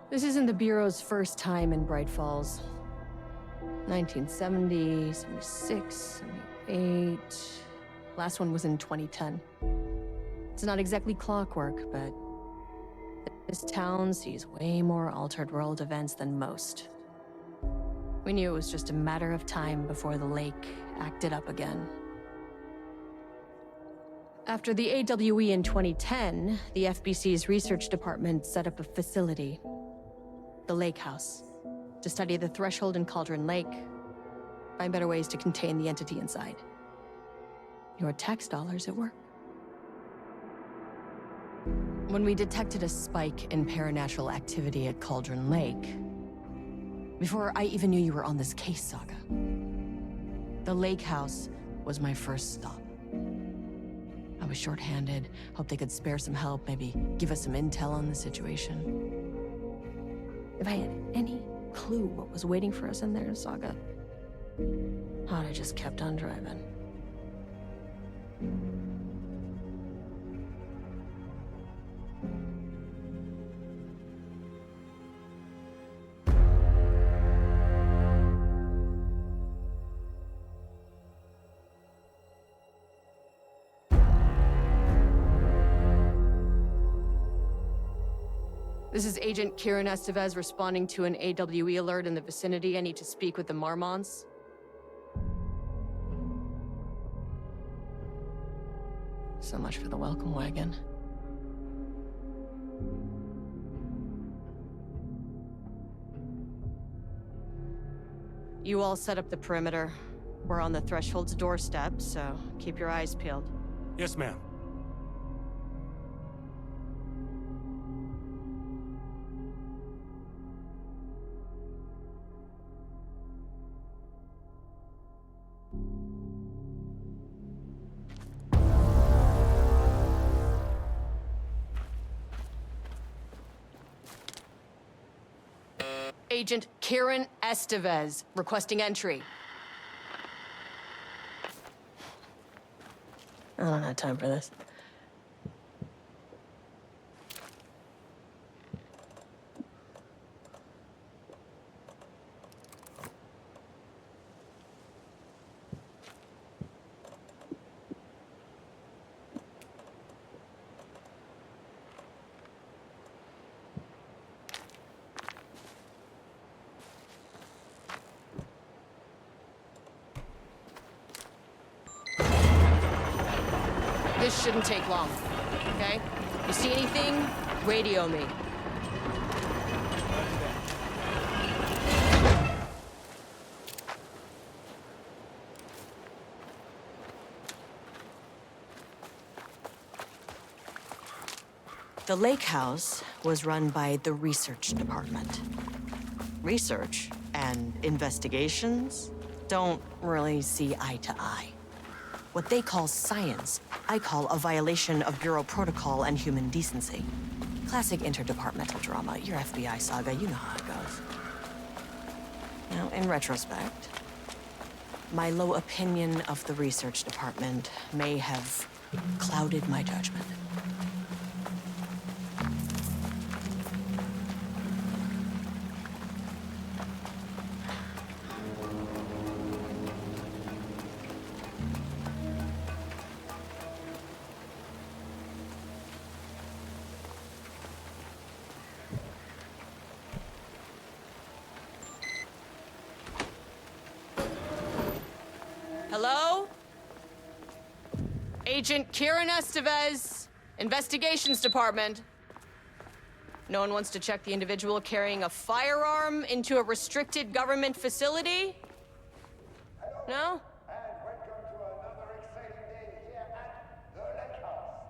This isn't the Bureau's first time in Bright Falls. 1970, 76, 78... Last one was in 2010. It's not exactly clockwork, but this town sees way more altered world events than most. We knew it was just a matter of time before the lake acted up again. After the AWE in 2010, the FBC's research department set up a facility, the Lake House, to study the threshold in Cauldron Lake, find better ways to contain the entity inside. Your tax dollars at work. When we detected a spike in paranatural activity at Cauldron Lake, before I even knew you were on this case, Saga, the Lake House was my first stop. I was short-handed, hoped they could spare some help, maybe give us some intel on the situation. If I had any clue what was waiting for us in there, Saga, I'd have just kept on driving. This is Agent Kieran Estevez responding to an AWE alert in the vicinity. I need to speak with the Marmonts. So much for the welcome wagon. You all set up the perimeter. We're on the Threshold's doorstep, so keep your eyes peeled. Yes, ma'am. Agent Kieran Estevez, requesting entry. I don't have time for this. This shouldn't take long, okay? You see anything, radio me. The Lake House was run by the research department. Research and investigations don't really see eye to eye. What they call science, I call a violation of Bureau protocol and human decency. Classic interdepartmental drama. Your FBI saga, you know how it goes. Now, in retrospect, my low opinion of the research department may have clouded my judgment. Hello? Agent Kieran Estevez, Investigations Department. No one wants to check the individual carrying a firearm into a restricted government facility? No? And welcome to another exciting day here at the Lake House.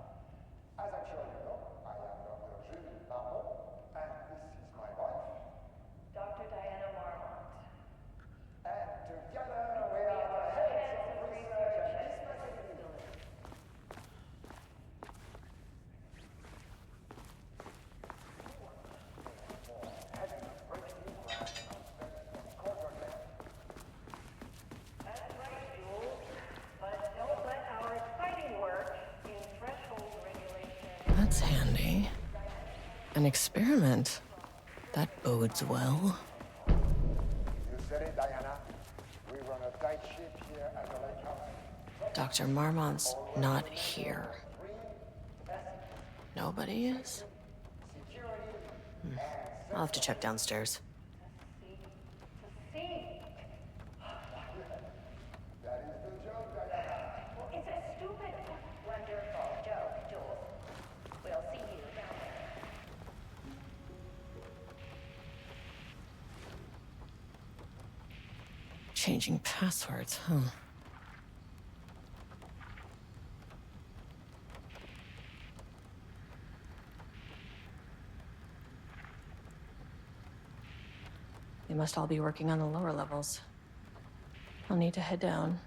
As I'm sure you know, I am Dr. Julie Marmot, and this is my wife. Dr. Diana Marmont. And together we are the heads of research and business. That's right, Jules. But don't let our exciting work in threshold regulation. That's handy. An experiment. That bodes well. You said it, Diana. We run a tight ship here at the lake house. Dr. Marmont's not here. Nobody is? I'll have to check downstairs. Well, it's a stupid, wonderful joke, Jules. We'll see you down there. Changing passwords, huh? They must all be working on the lower levels. I'll need to head down.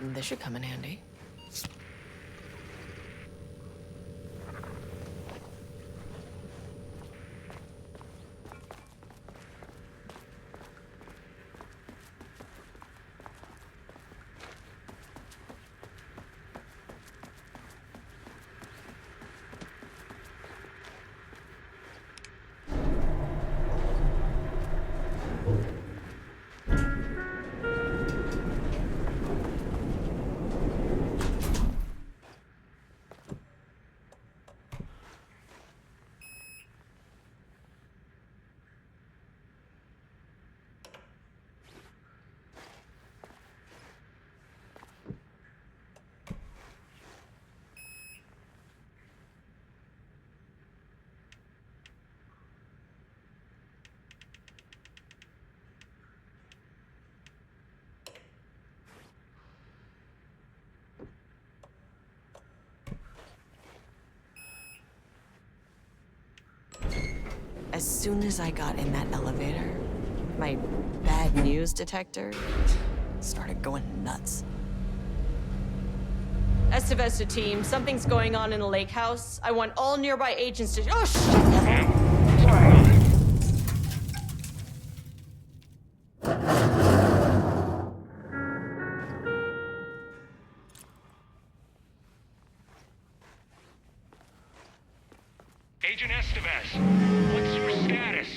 This should come in handy. As soon as I got in that elevator, my bad news detector started going nuts. Estevesta team, something's going on in the lake house. I want all nearby agents to... Oh, shit! Agent Estevez, what's your status?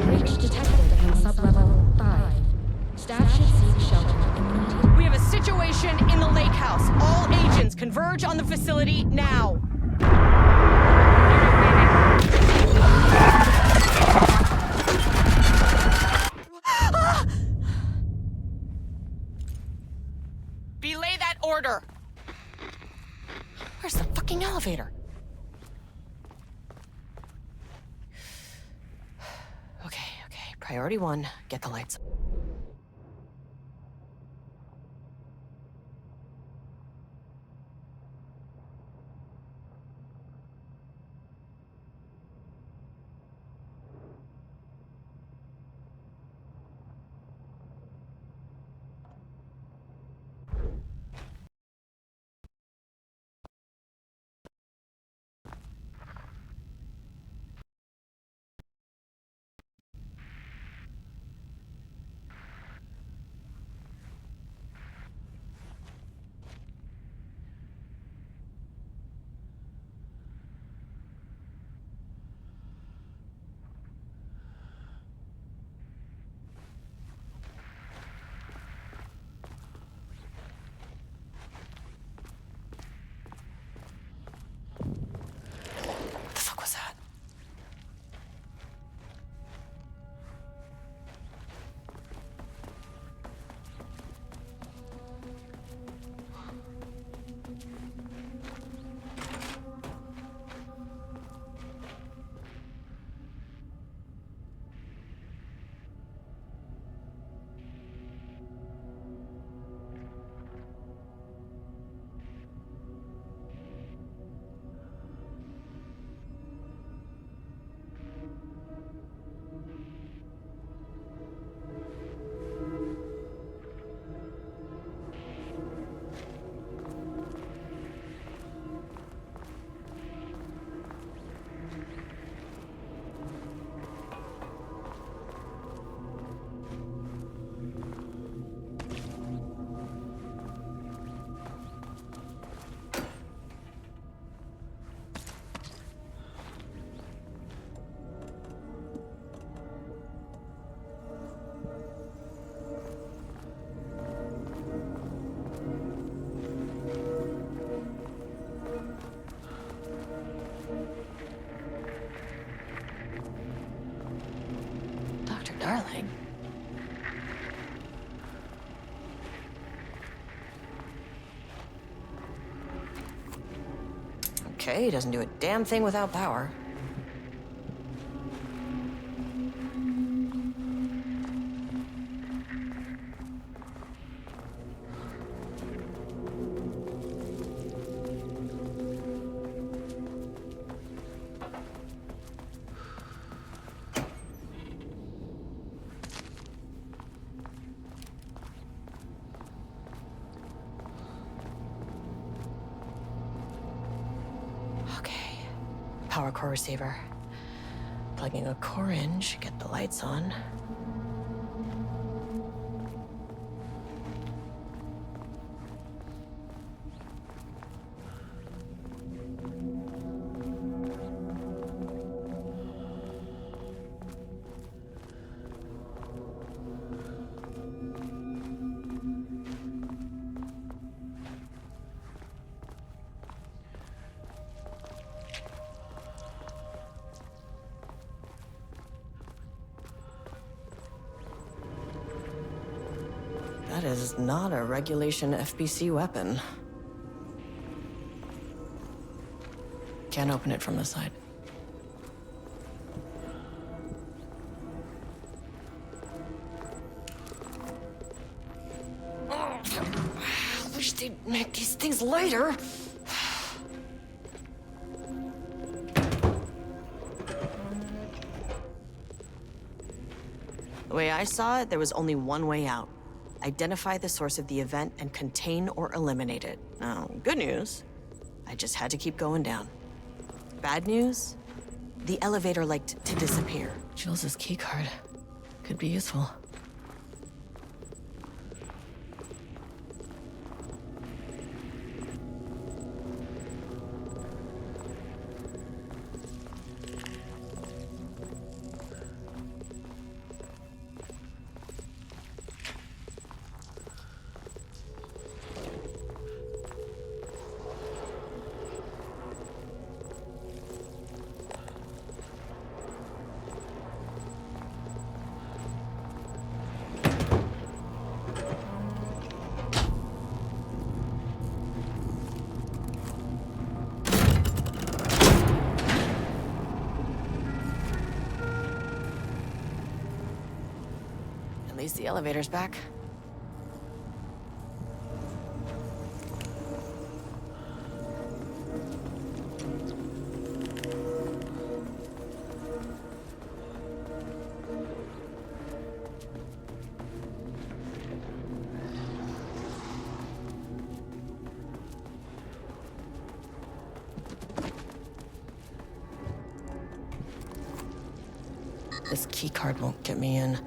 Breach detected in sublevel 5. Staff should seek shelter immediately. We have a situation in the lake house. All agents converge on the facility now. Belay that order. Where's the fucking elevator? Okay. Priority 1, get the lights. What the fuck was that? Darling. Okay, he doesn't do a damn thing without power. power core receiver. Plugging a core in should get the lights on. That is not a regulation FBC weapon. Can't open it from the side. I wish they'd make these things lighter. The way I saw it, there was only one way out. Identify the source of the event and contain or eliminate it. Now, good news, I just had to keep going down. Bad news, the elevator liked to disappear. Jules' keycard could be useful. At least the elevator's back. This keycard won't get me in.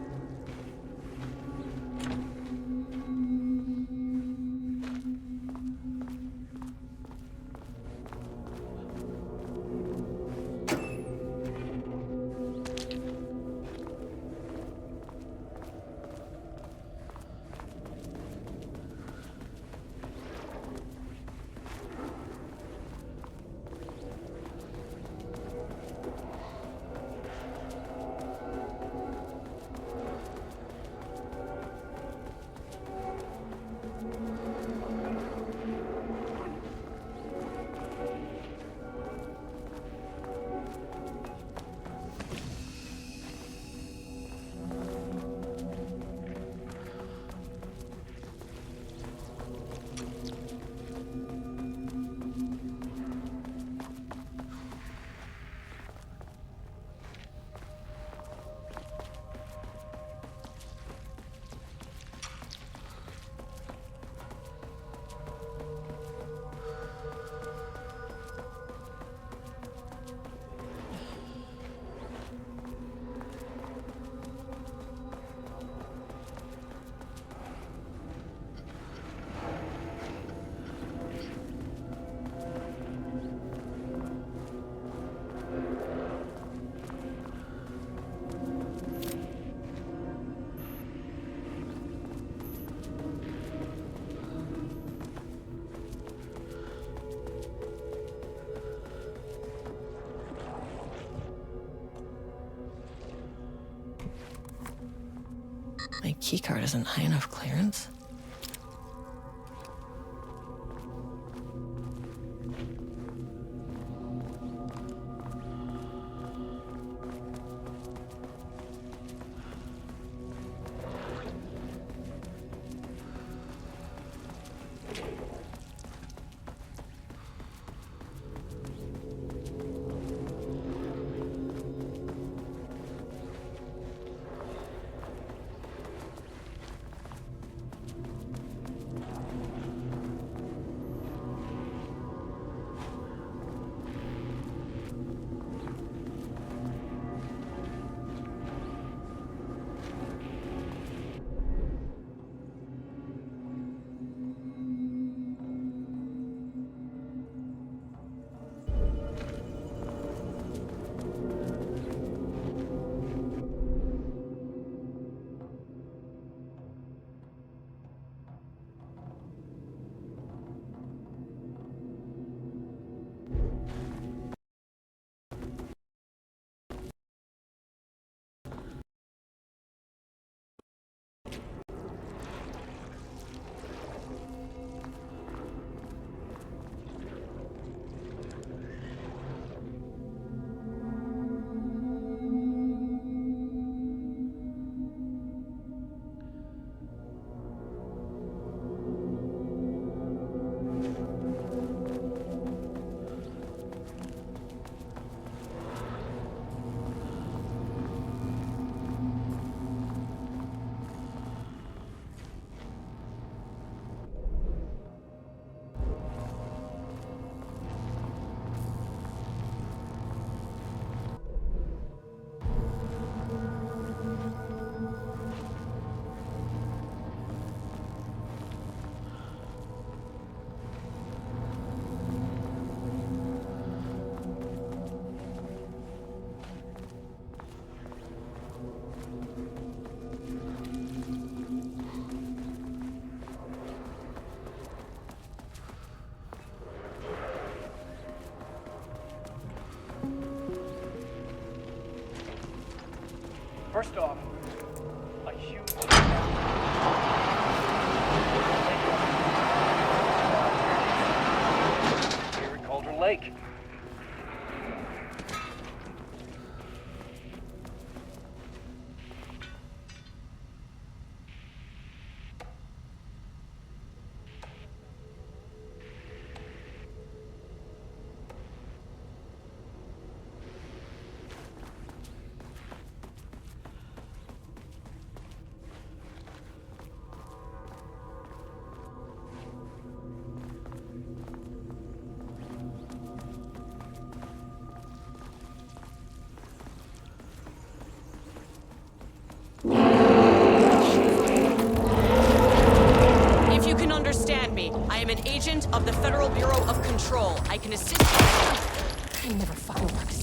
My keycard isn't high enough clearance. First off, a huge... Here at Calder Lake. Agent of the Federal Bureau of Control. I can assist you. It never fucking works.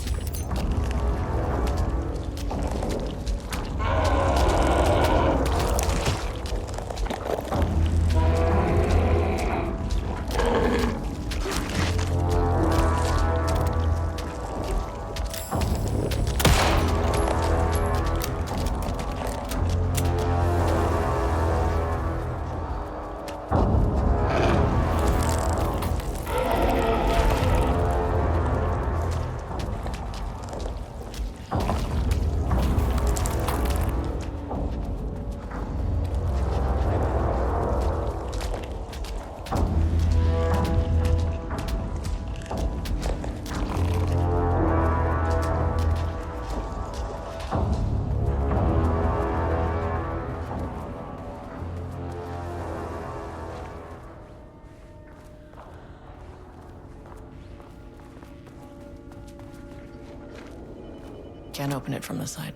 Can't open it from the side.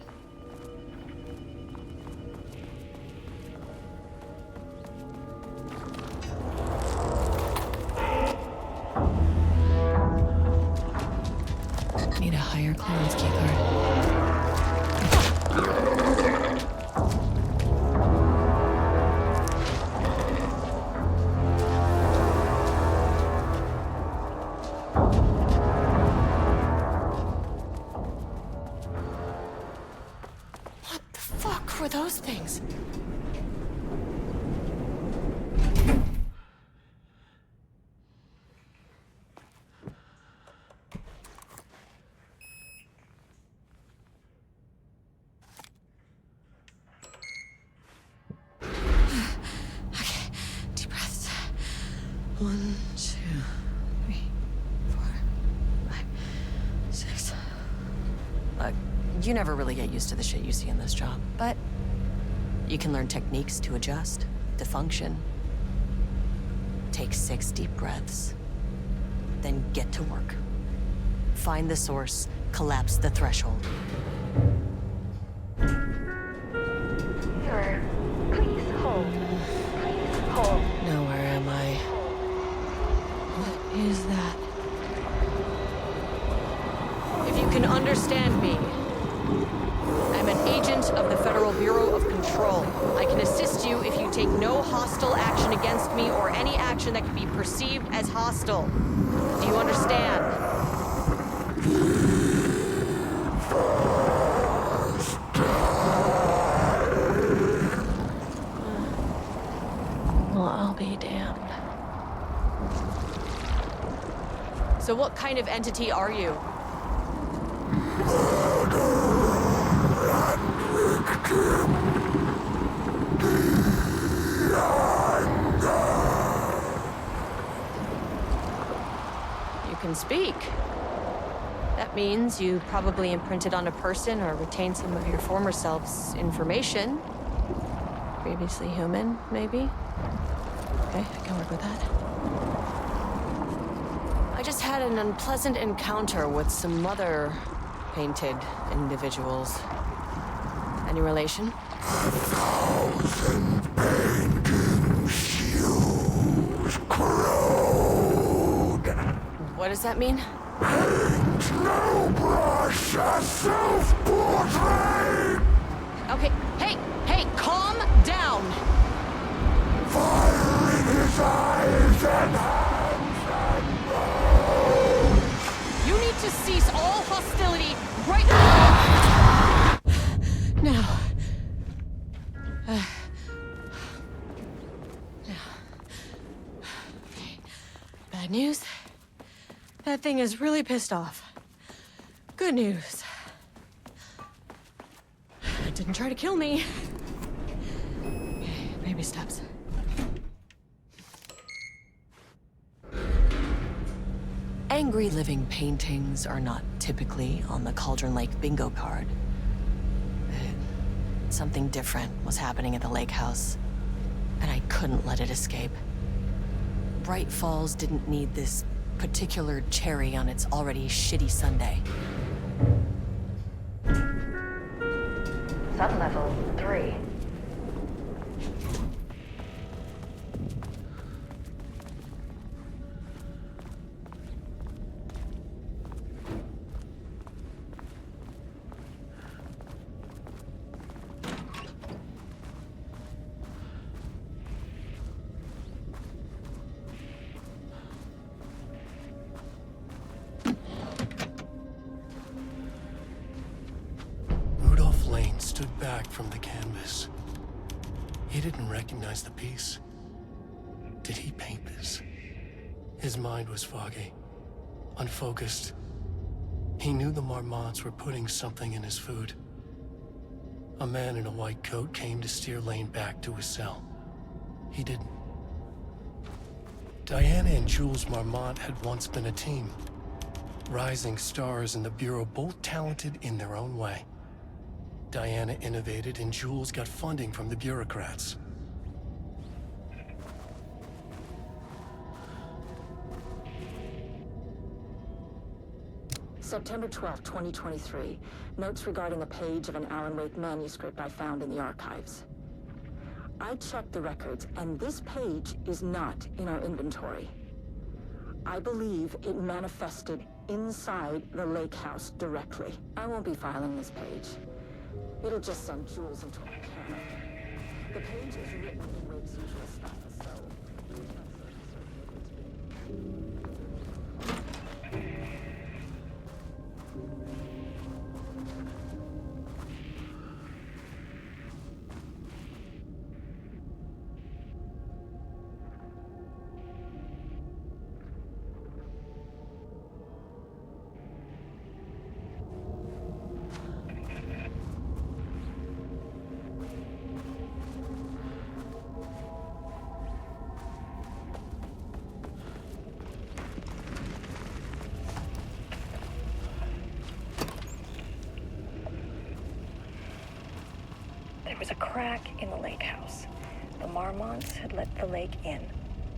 Need a higher clearance keycard. Were those things? Okay, deep breaths. 1, 2, 3, 4, 5, 6. Look, you never really get used to the shit you see in this job, but you can learn techniques to adjust, to function. Take 6 deep breaths, then get to work. Find the source, collapse the threshold. Sir, please hold. Please hold. Now where am I? What is that? If you can understand me, I'm an agent of the Federal Bureau of Control. I can assist you if you take no hostile action against me or any action that can be perceived as hostile. Do you understand? Well, I'll be damned. So what kind of entity are you? You can speak. That means you probably imprinted on a person or retained some of your former self's information. Previously human, maybe? Okay, I can work with that. I just had an unpleasant encounter with some other painted individuals. Any relation? 1,000 painting shoes corrode. What does that mean? Paint no brush, a self-portrait. Okay, hey, calm down! Fire in his eyes and hands and nose. You need to cease all hostility right now! Now. Bad news. That thing is really pissed off. Good news. It didn't try to kill me. Baby steps. Angry living paintings are not typically on the Cauldron Lake bingo card. Something different was happening at the lake house, and I couldn't let it escape. Bright Falls didn't need this particular cherry on its already shitty sundae. Sublevel 3. Stood back from the canvas. He didn't recognize the piece. Did he paint this? His mind was foggy, unfocused. He knew the Marmots were putting something in his food. A man in a white coat came to steer Lane back to his cell. He didn't. Diana and Jules Marmot had once been a team. Rising stars in the Bureau, both talented in their own way. Diana innovated and Jules got funding from the bureaucrats. September 12, 2023. Notes regarding a page of an Alan Wake manuscript I found in the archives. I checked the records, and this page is not in our inventory. I believe it manifested inside the lake house directly. I won't be filing this page. It'll just send Jules into a panic. The page is written in Wake's usual style, so... There was a crack in the lake house. The Marmots had let the lake in,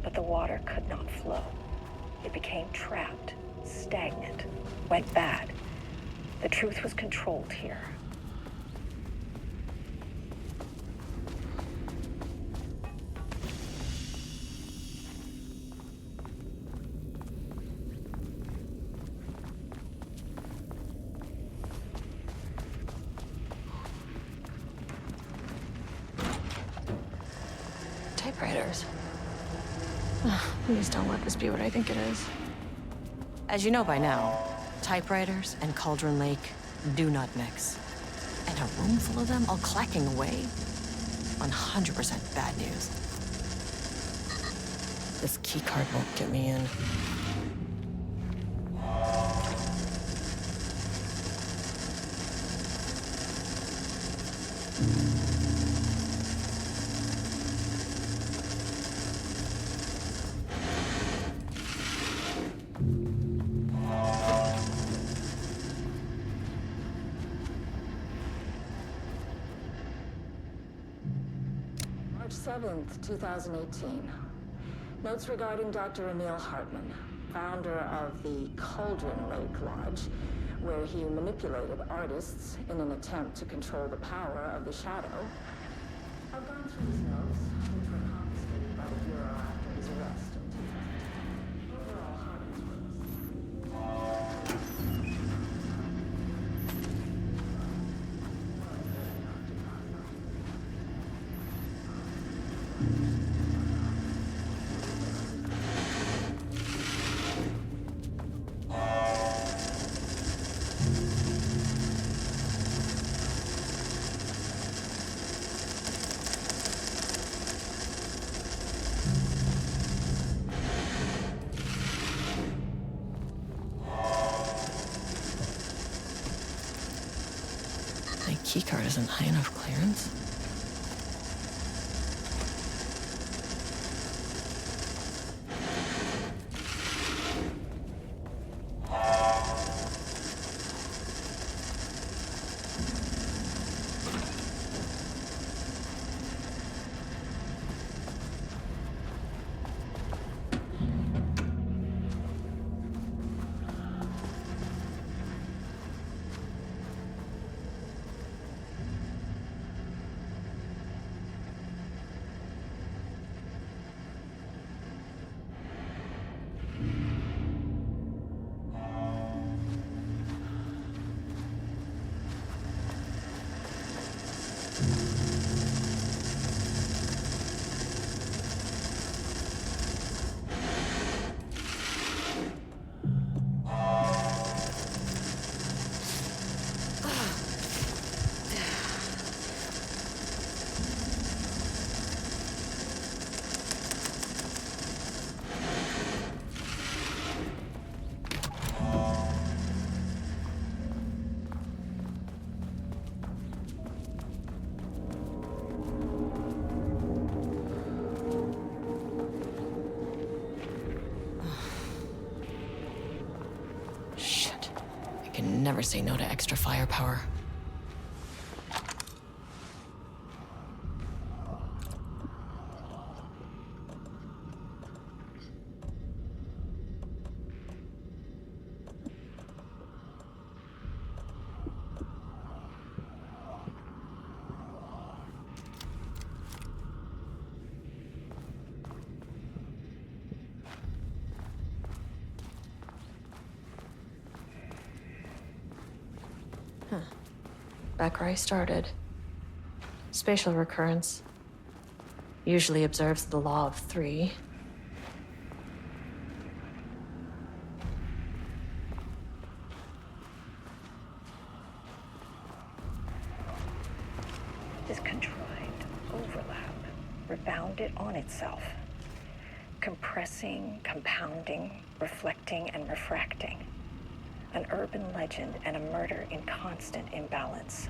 but the water could not flow. It became trapped, stagnant, went bad. The truth was controlled here. Typewriters. Please don't let this be what I think it is. As you know by now, typewriters and Cauldron Lake do not mix. And a room full of them all clacking away? 100% bad news. This keycard won't get me in. March 7th, 2018. Notes regarding Dr. Emil Hartman, founder of the Cauldron Lake Lodge, where he manipulated artists in an attempt to control the power of the shadow. I've gone through his notes, which were confiscated by the Bureau after his arrest in 2010. Overall, Hartman's keycard isn't high enough clearance. I can never say no to extra firepower. Back where I started. Spatial recurrence. Usually observes the law of 3. This contrived overlap rebounded on itself, compressing, compounding, reflecting, and refracting. An urban legend and a murder in constant imbalance.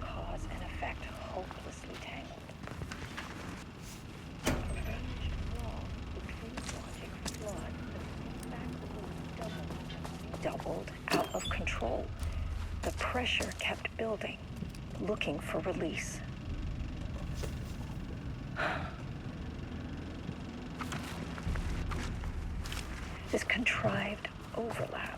Cause and effect hopelessly tangled. A ranged wall between logic flawed, the feedback loop doubled out of control. The pressure kept building, looking for release. This contrived overlap.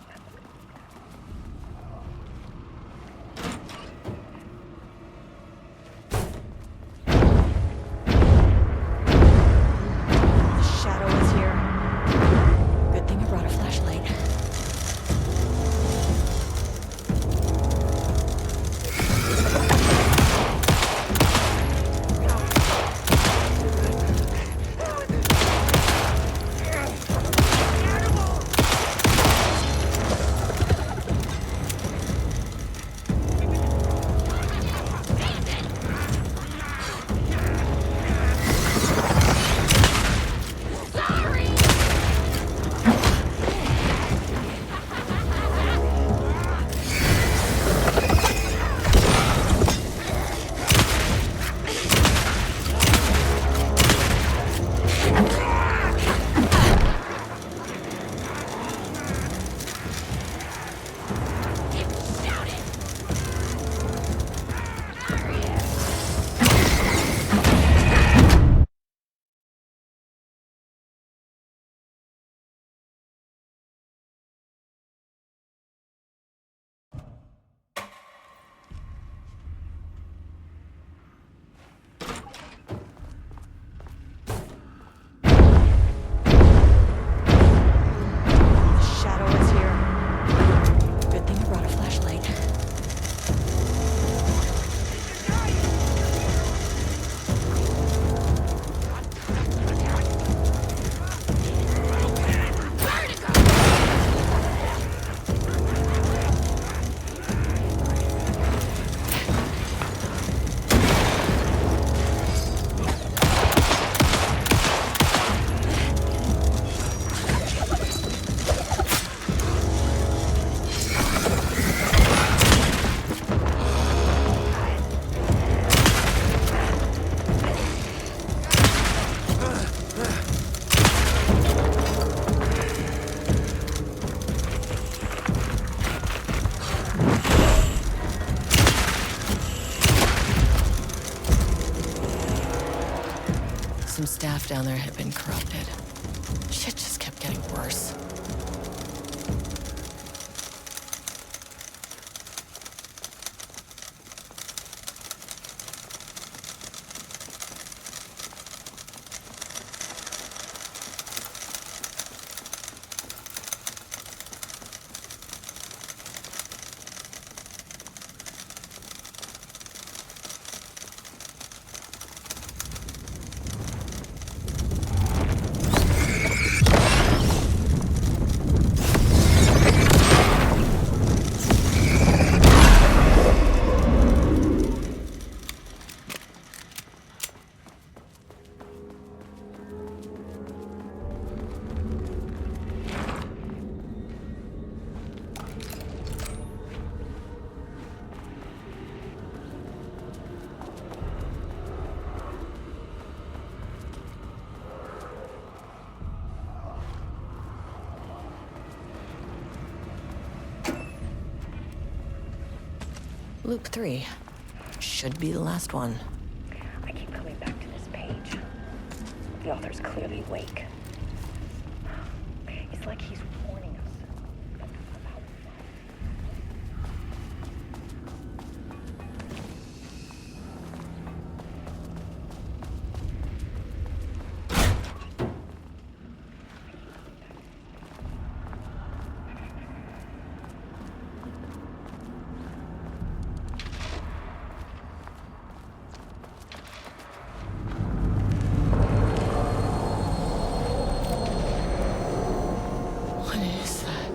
some staff down there had been corrupted. Shit just kept getting worse. Loop 3. Should be the last one. I keep coming back to this page. The author's clearly awake. It's like he's warning us about What is that?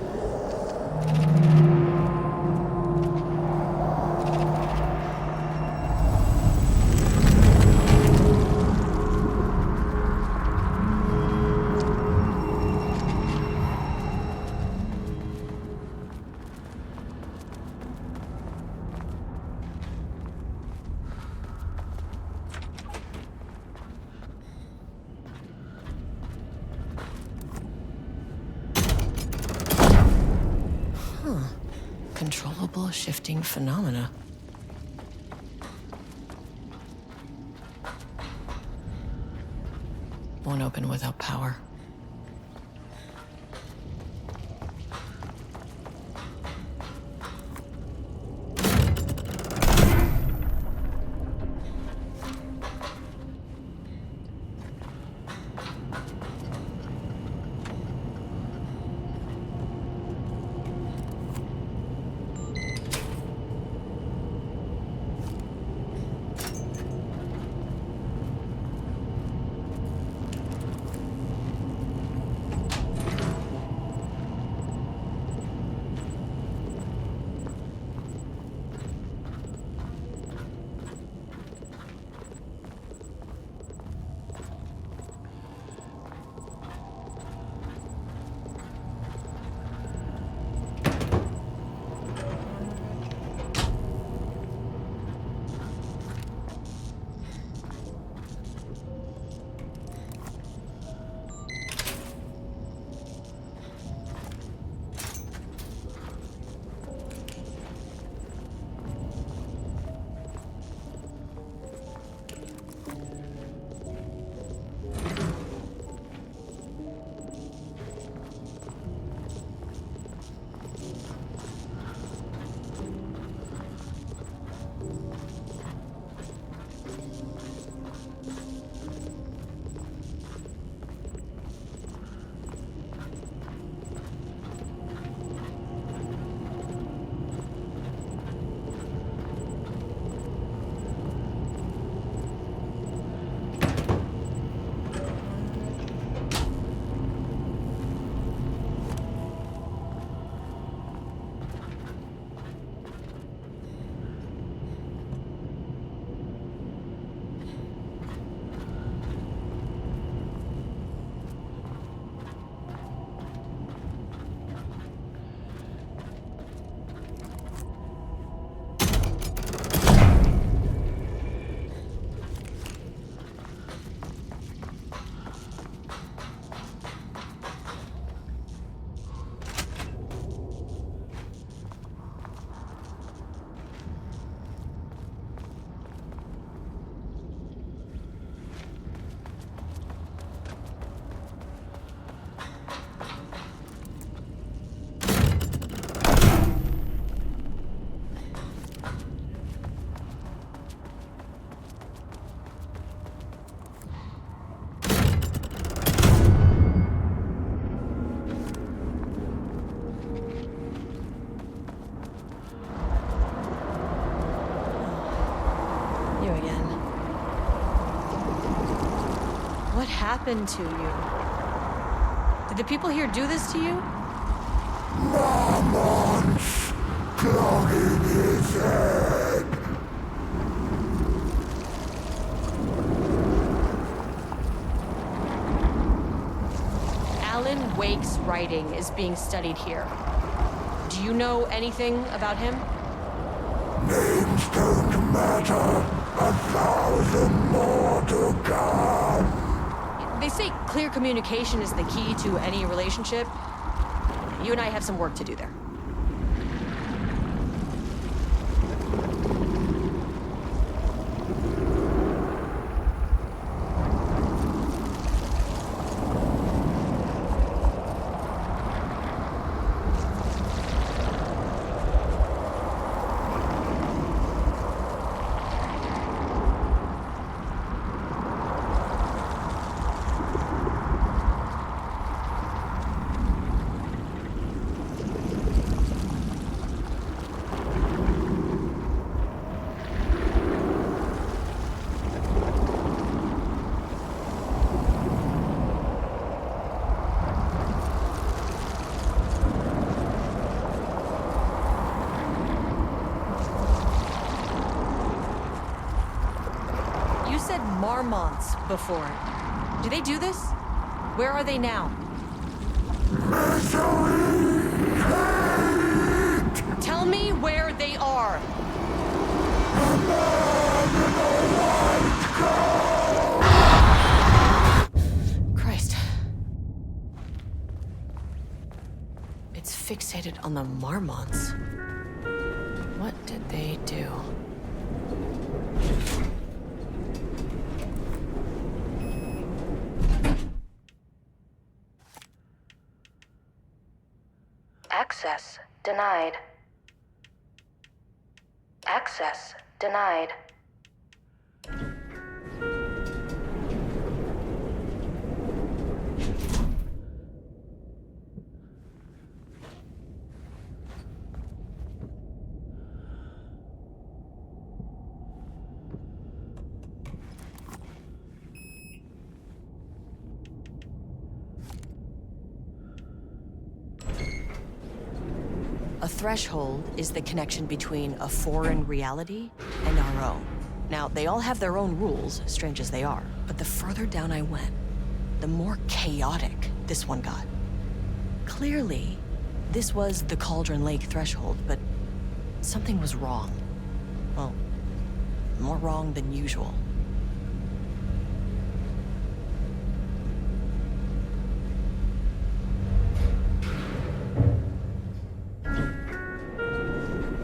Controllable shifting phenomena. Won't open without power. What happened to you? Did the people here do this to you? Marmon's clogging his head. Alan Wake's writing is being studied here. Do you know anything about him? Names don't matter. 1,000 more to come. They say clear communication is the key to any relationship. You and I have some work to do there. Marmonts before. Do they do this? Where are they now? Tell me where they are. Christ. It's fixated on the Marmonts. What did they do? Access denied. Access denied. A threshold is the connection between a foreign reality and our own. Now, they all have their own rules, strange as they are, but the further down I went, the more chaotic this one got. Clearly, this was the Cauldron Lake threshold, but something was wrong. Well, more wrong than usual.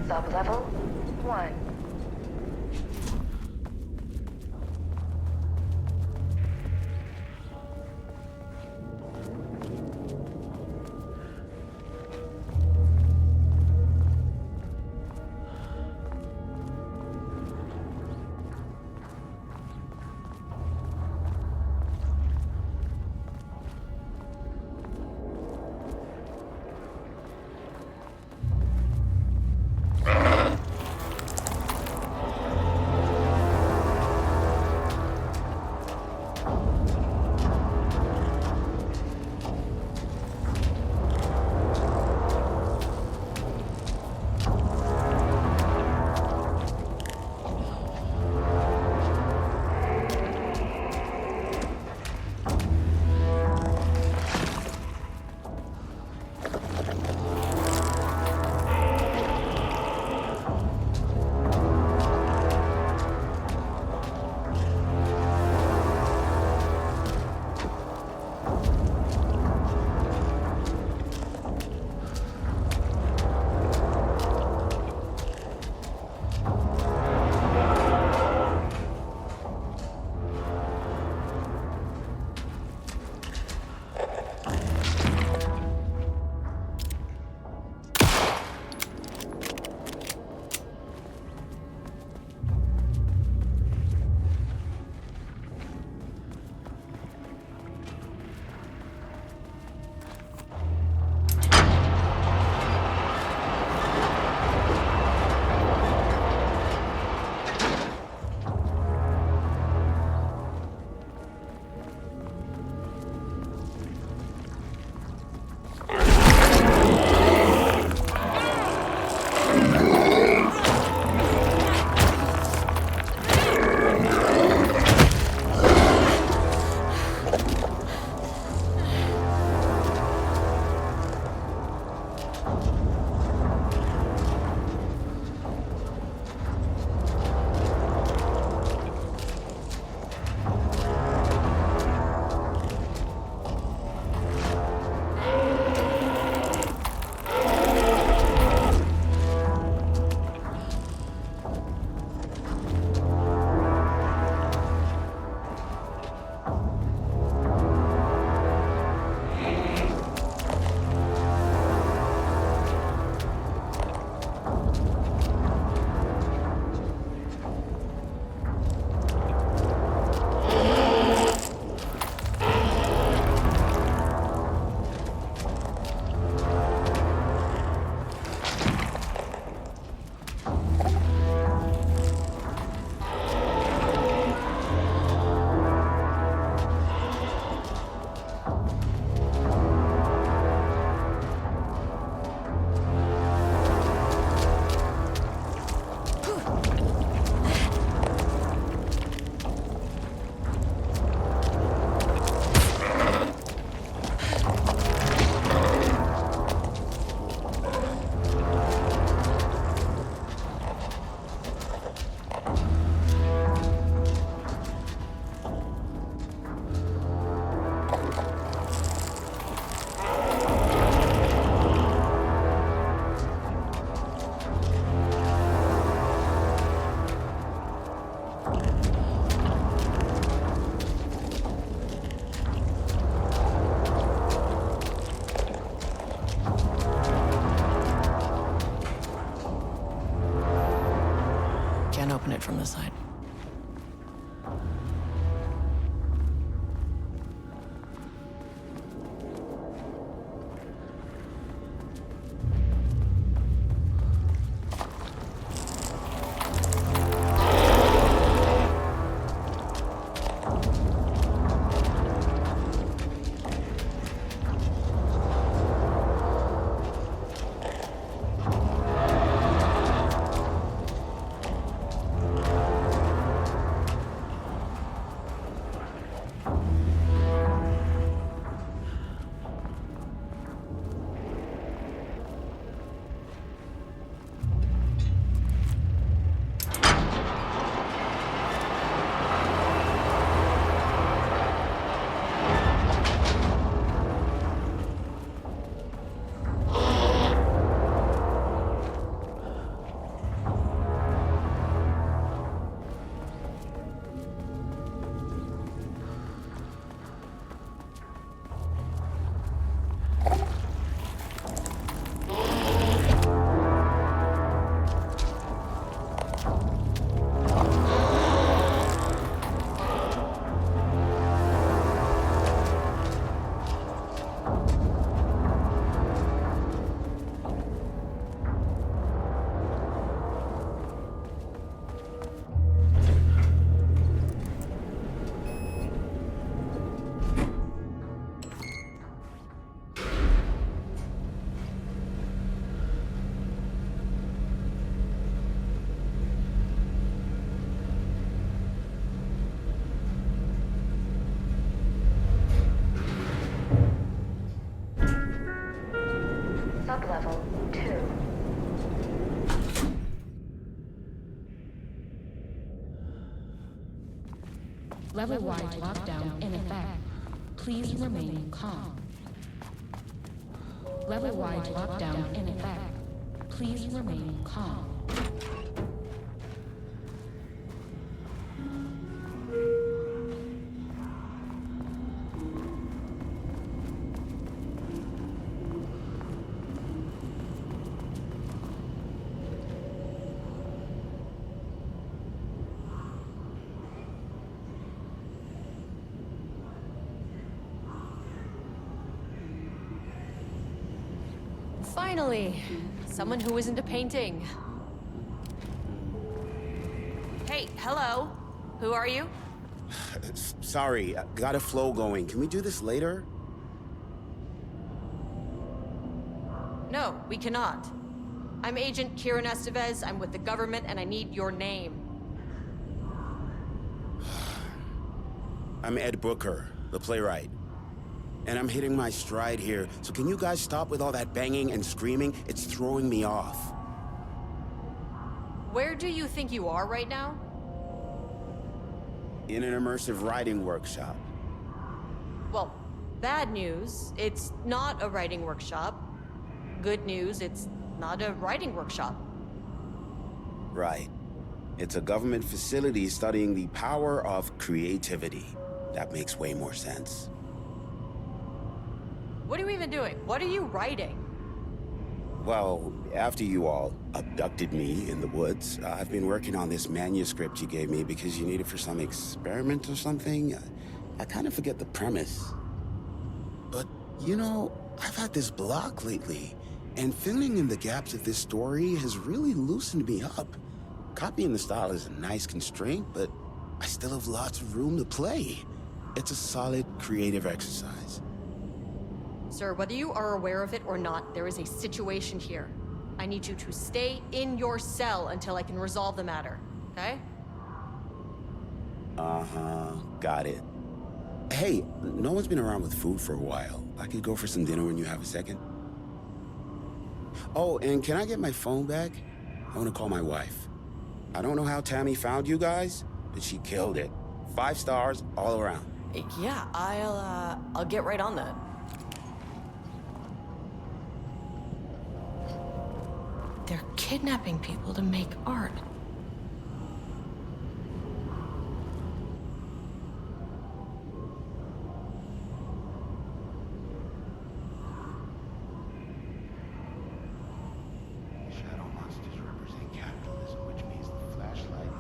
Sublevel 1. Can't open it from this side. Sublevel 2. Level-wide lockdown in effect. Please remain calm. Level-wide lockdown in effect. Please remain calm. Finally, someone who isn't a painting. Hey, hello. Who are you? Sorry, got a flow going. Can we do this later? No, we cannot. I'm Agent Kieran Estevez. I'm with the government, and I need your name. I'm Ed Brooker, the playwright. And I'm hitting my stride here, so can you guys stop with all that banging and screaming? It's throwing me off. Where do you think you are right now? In an immersive writing workshop. Well, bad news, it's not a writing workshop. Good news, it's not a writing workshop. Right. It's a government facility studying the power of creativity. That makes way more sense. What are you even doing? What are you writing? Well, after you all abducted me in the woods, I've been working on this manuscript you gave me because you need it for some experiment or something. I kind of forget the premise. But, you know, I've had this block lately, and filling in the gaps of this story has really loosened me up. Copying the style is a nice constraint, but I still have lots of room to play. It's a solid creative exercise. Sir, whether you are aware of it or not, there is a situation here. I need you to stay in your cell until I can resolve the matter, okay? Uh-huh, got it. Hey, no one's been around with food for a while. I could go for some dinner when you have a second. Oh, and can I get my phone back? I want to call my wife. I don't know how Tammy found you guys, but she killed it. 5 stars all around. Yeah, I'll get right on that. They're kidnapping people to make art. Shadow monsters represent capitalism, which means the flashlight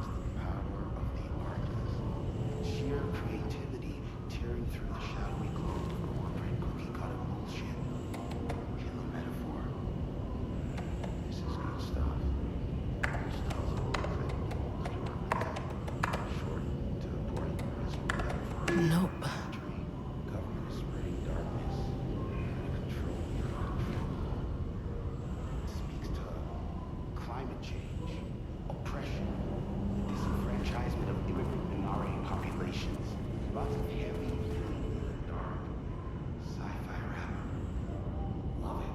Nope. Government is spreading darkness and control beyond control. It speaks to climate change, oppression, the disenfranchisement of immigrant minority populations. Lots of heavy, dark, sci-fi rap. Love it.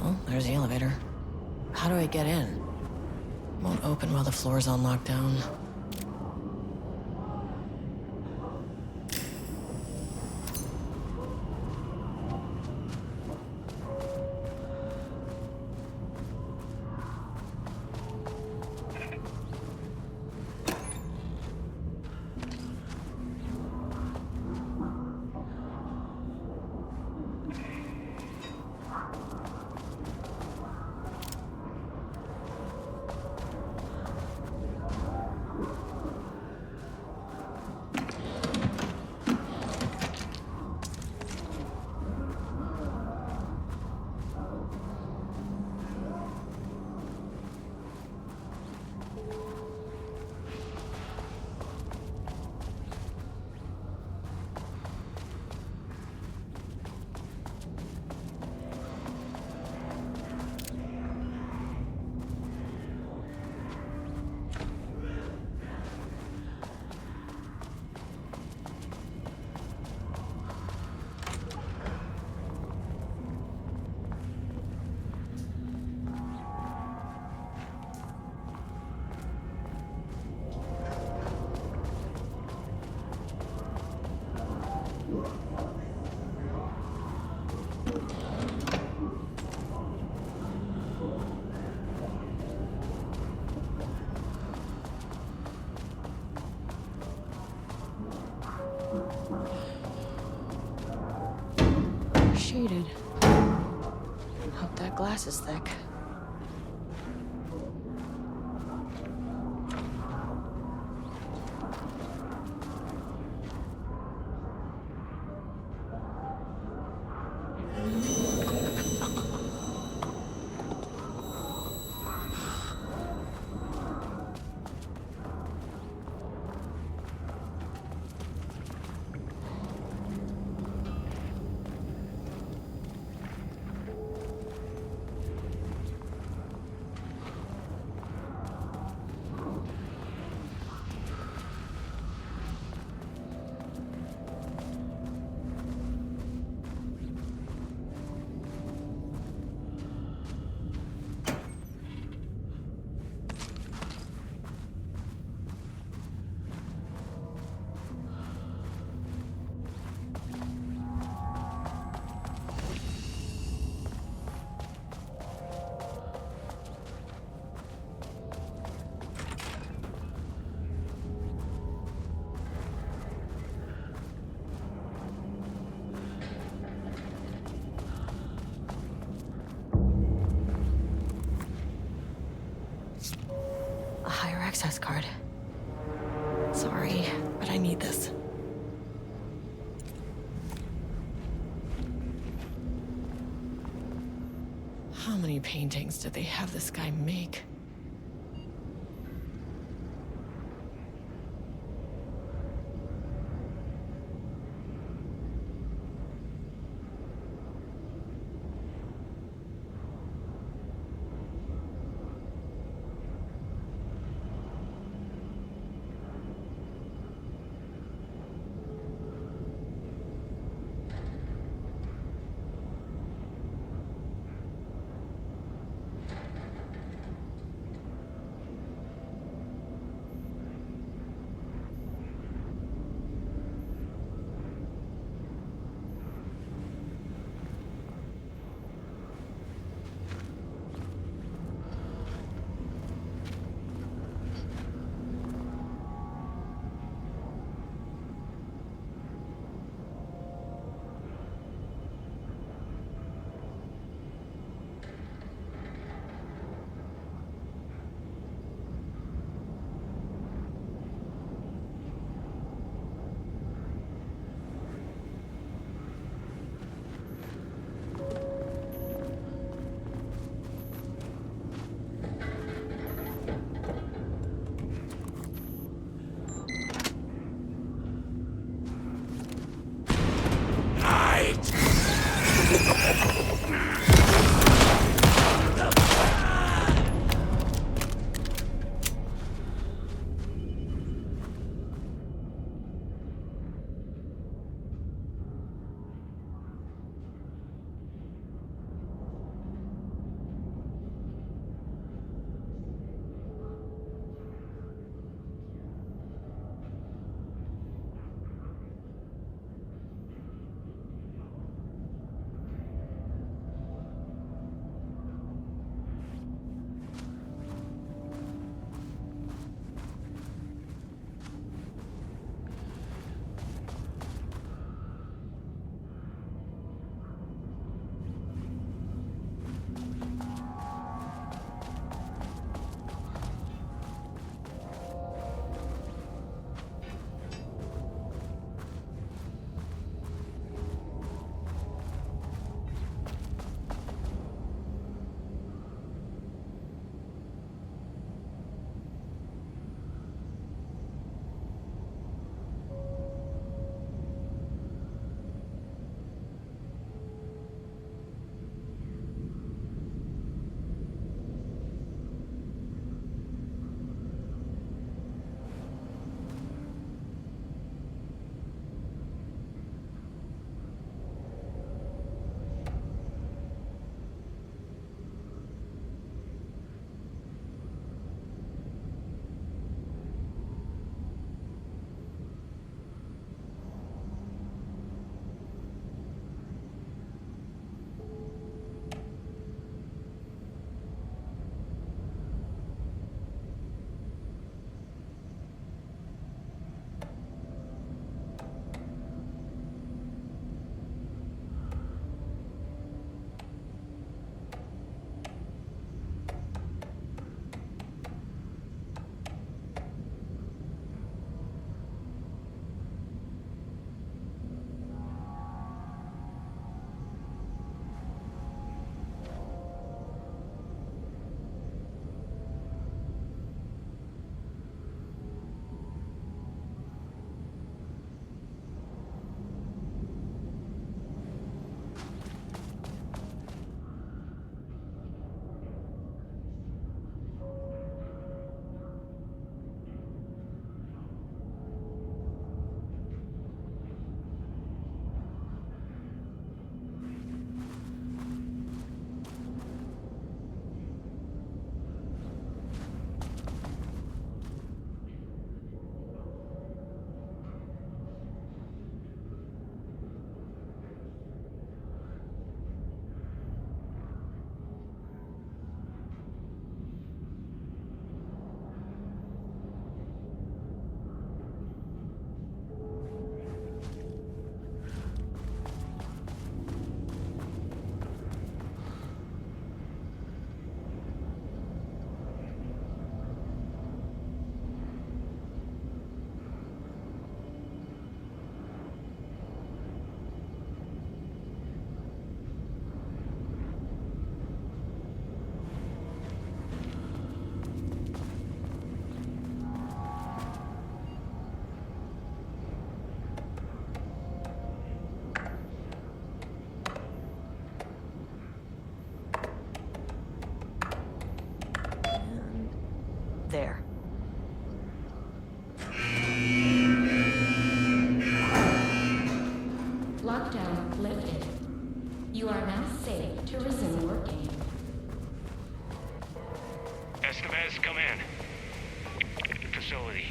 Well, there's the elevator. How do I get in? Won't open while the floor's on lockdown. Shaded. Hope that glass is thick. A higher access card. Sorry, but I need this. How many paintings did they have this guy make? facility.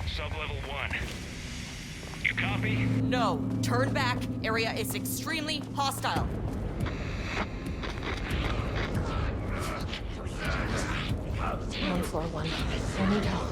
Sub-level 1. You copy? No. Turn back. Area is extremely hostile. On floor 1. I need help.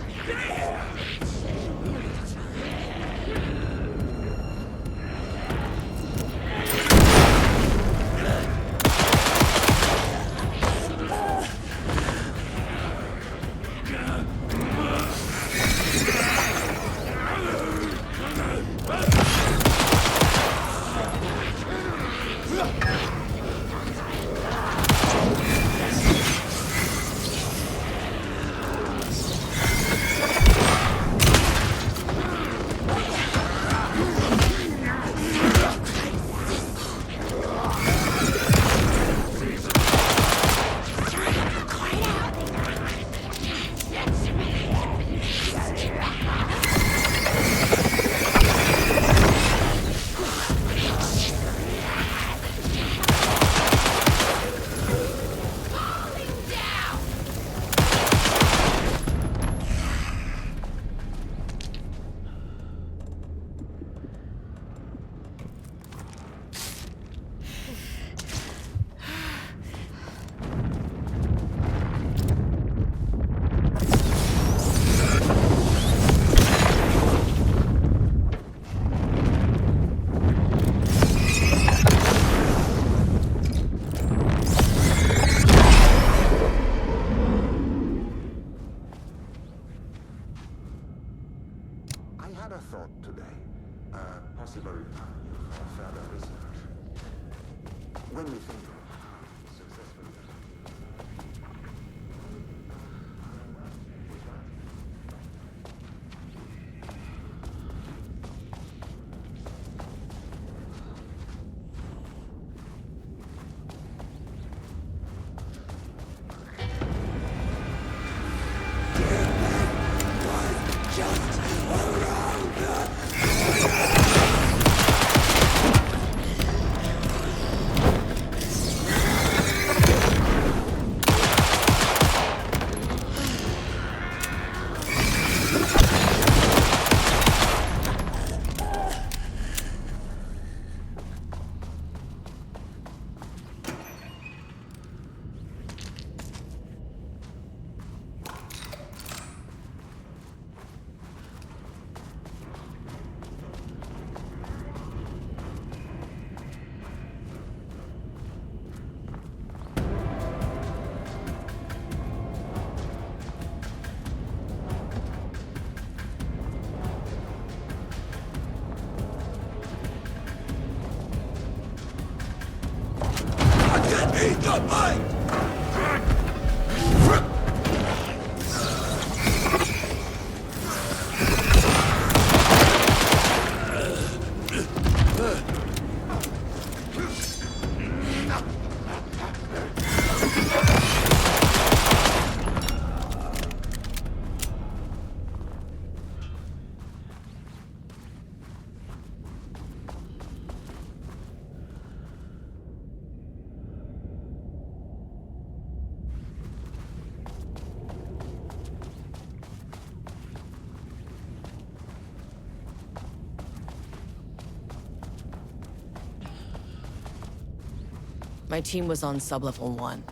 My team was on sub-level 1.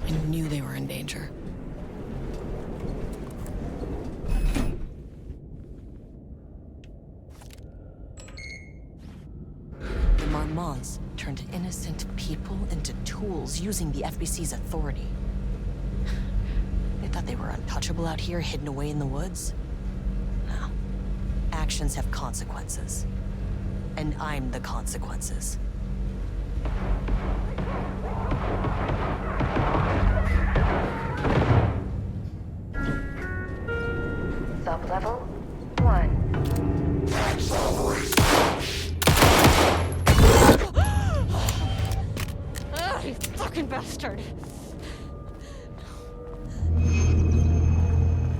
I knew they were in danger. The Marmonts turned innocent people into tools using the FBC's authority. They thought they were untouchable out here, hidden away in the woods. No. Actions have consequences. And I'm the consequences. Sub-level 1. You fucking bastard!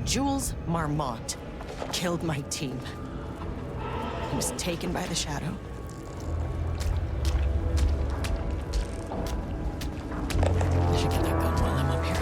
Jules Marmont killed my team. He was taken by the shadow. I should get that gun while I'm up here.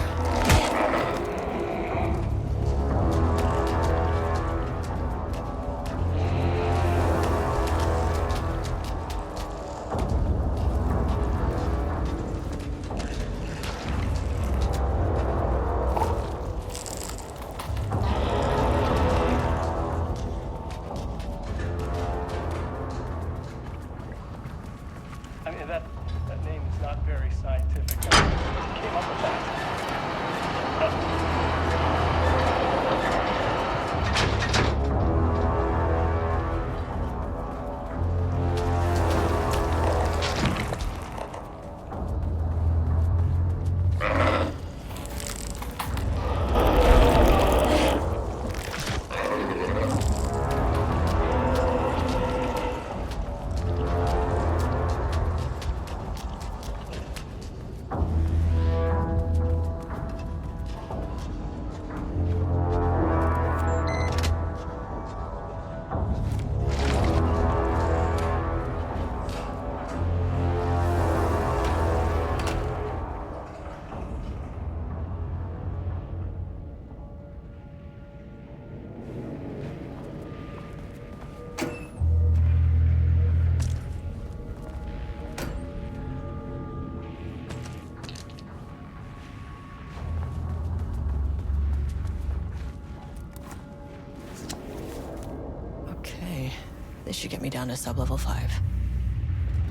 This should get me down to sub-level 5.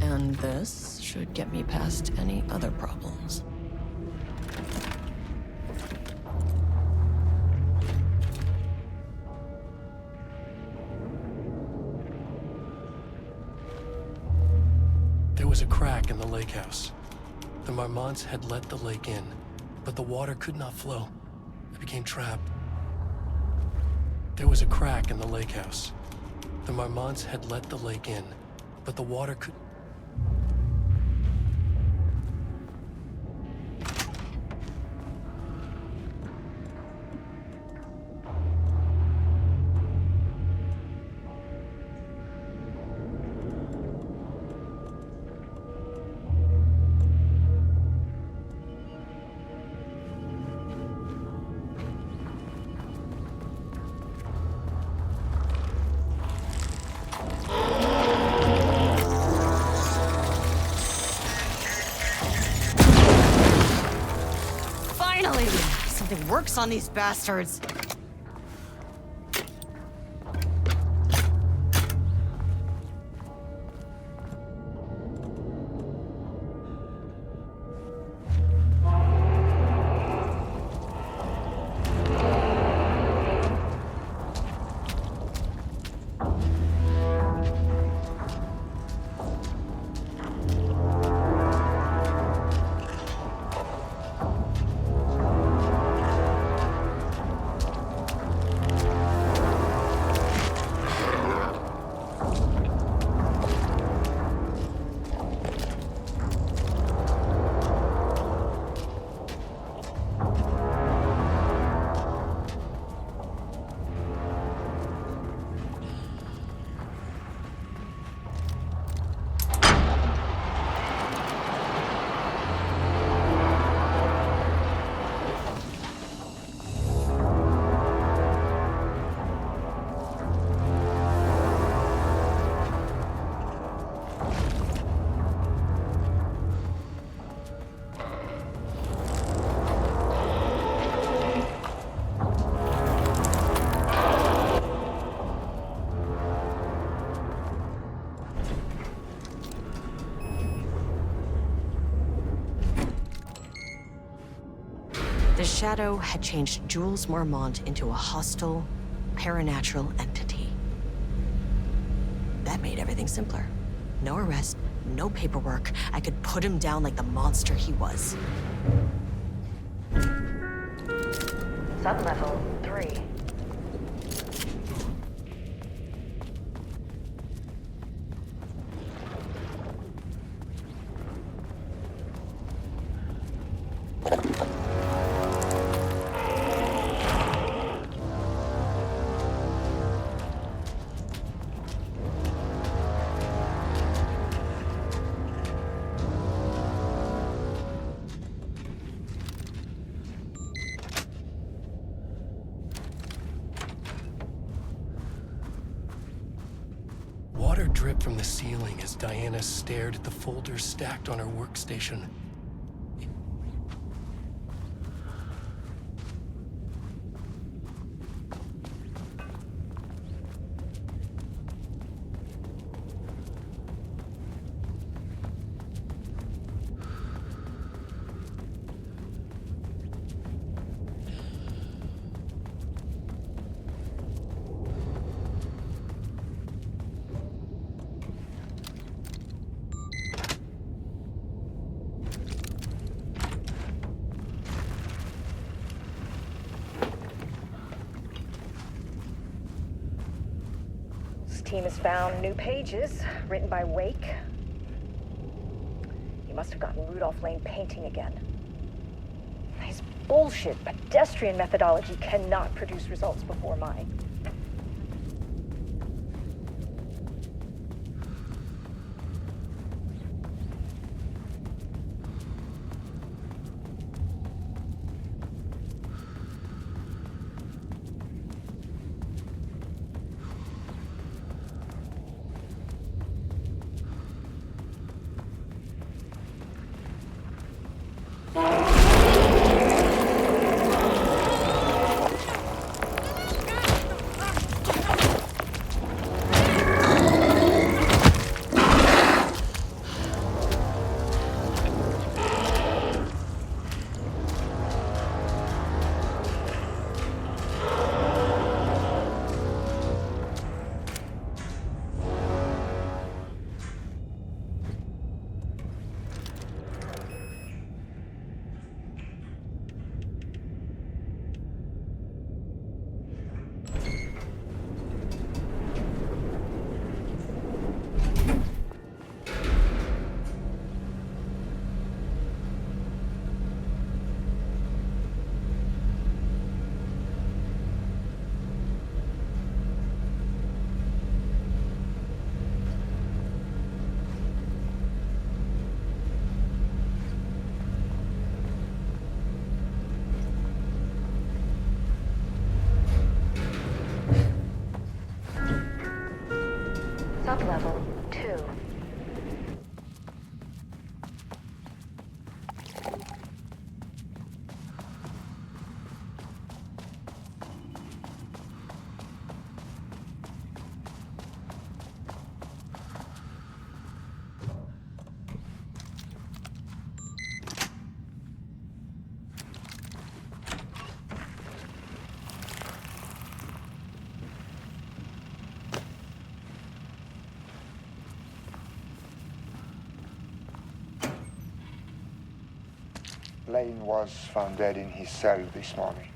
And this should get me past any other problems. There was a crack in the lake house. The Marmonts had let the lake in, but the water could not flow. It became trapped. There was a crack in the lake house. The Marmonts had let the lake in, but the water could... Something works on these bastards. The Shadow had changed Jules Marmont into a hostile, paranatural entity. That made everything simpler. No arrest, no paperwork. I could put him down like the monster he was. Sublevel 3. Water dripped from the ceiling as Diana stared at the folders stacked on her workstation. team has found new pages written by Wake. He must have gotten Rudolph Lane painting again. His bullshit pedestrian methodology cannot produce results before mine. Sublevel 2. Lane was found dead in his cell this morning.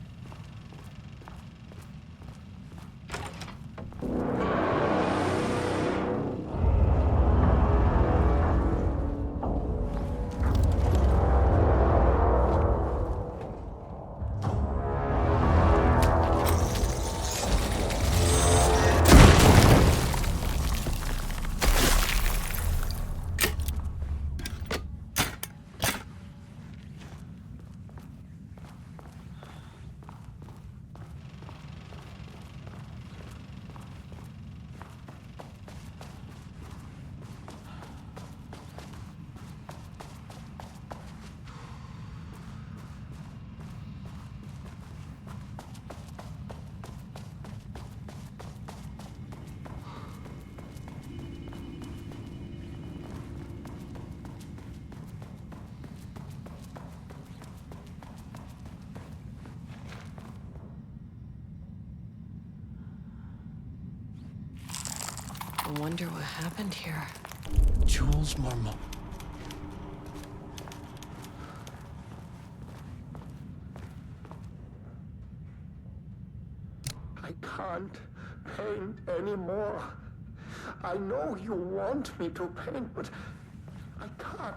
I wonder what happened here. Jules Marmot. I can't paint anymore. I know you want me to paint, but I can't.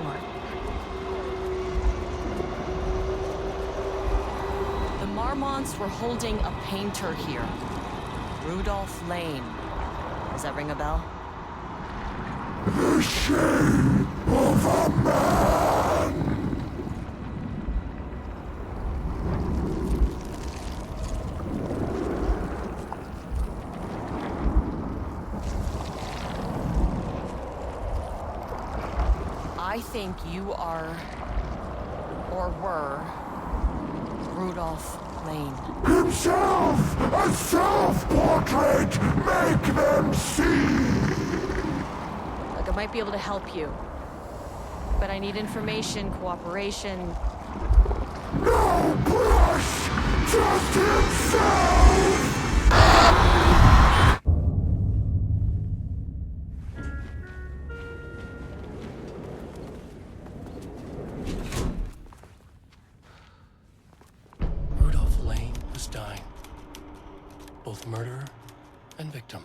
door. The Marmonts were holding a painter here. Rudolph Lane. Does that ring a bell? The shape of a man! I think you are, or were, Rudolph Lane. Himself! A self-portrait! Make them see! Look, I might be able to help you. But I need information, cooperation. No brush! Just himself! Rudolph Lane was dying. Both murderer and victim.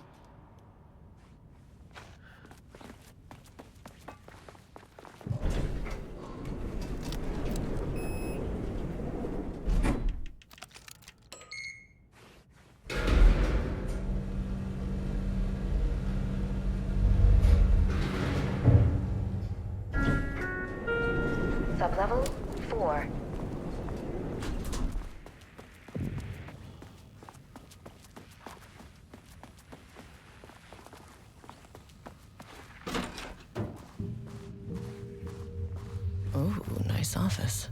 Sublevel 4. Ooh, nice office.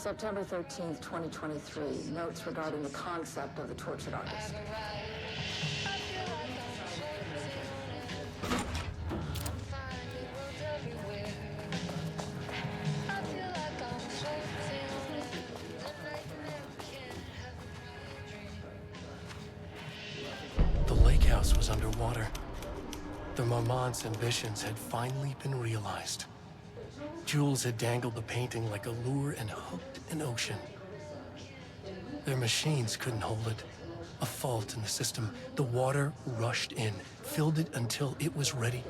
September 13th, 2023. Notes regarding the concept of the tortured artist. The lake house was underwater. The Marmont's ambitions had finally been realized. Jules had dangled the painting like a lure and hooked an ocean. Their machines couldn't hold it. A fault in the system. The water rushed in, filled it until it was ready.